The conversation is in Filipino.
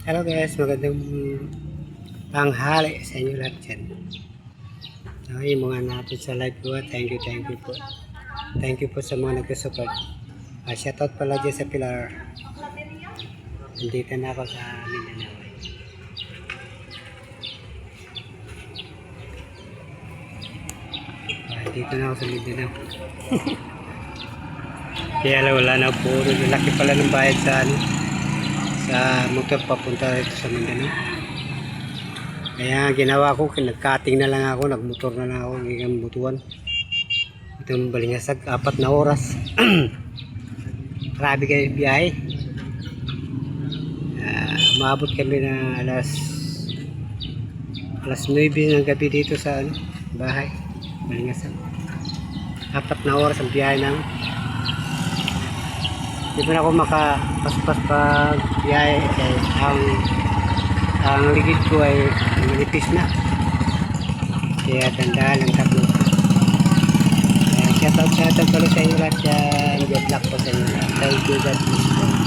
Hello guys, magandang tanghali sa inyo lahat dyan. Okay, mga natin sa live ko. Thank you po. Thank you po sa mga nagsusupport. Shoutout pala dyan sa Pilar. Nandito na ako sa Mindanao. Dito na ako sa Mindanao. Kaya wala na, puro laki pala ng bayad sa motor papunta dito sa Mindanao. Kaya ginawa ko, nagkating na lang ako, nagmotor na lang ako, hanggang butuan. Itong Balingasag, 4 na oras. Grabe kayo biyahe. Maabot kami na alas 9 ng gabi dito sa bahay, Balingasag. 4 na oras ang biyahe namin. Di ba na ako makapaspas pag biyahe, ang ligid ko ay manipis na. Kaya tandaan ang tatlo. Shoutout pala sa inyo lahat. Good luck po sa inyo. Thank you, God bless.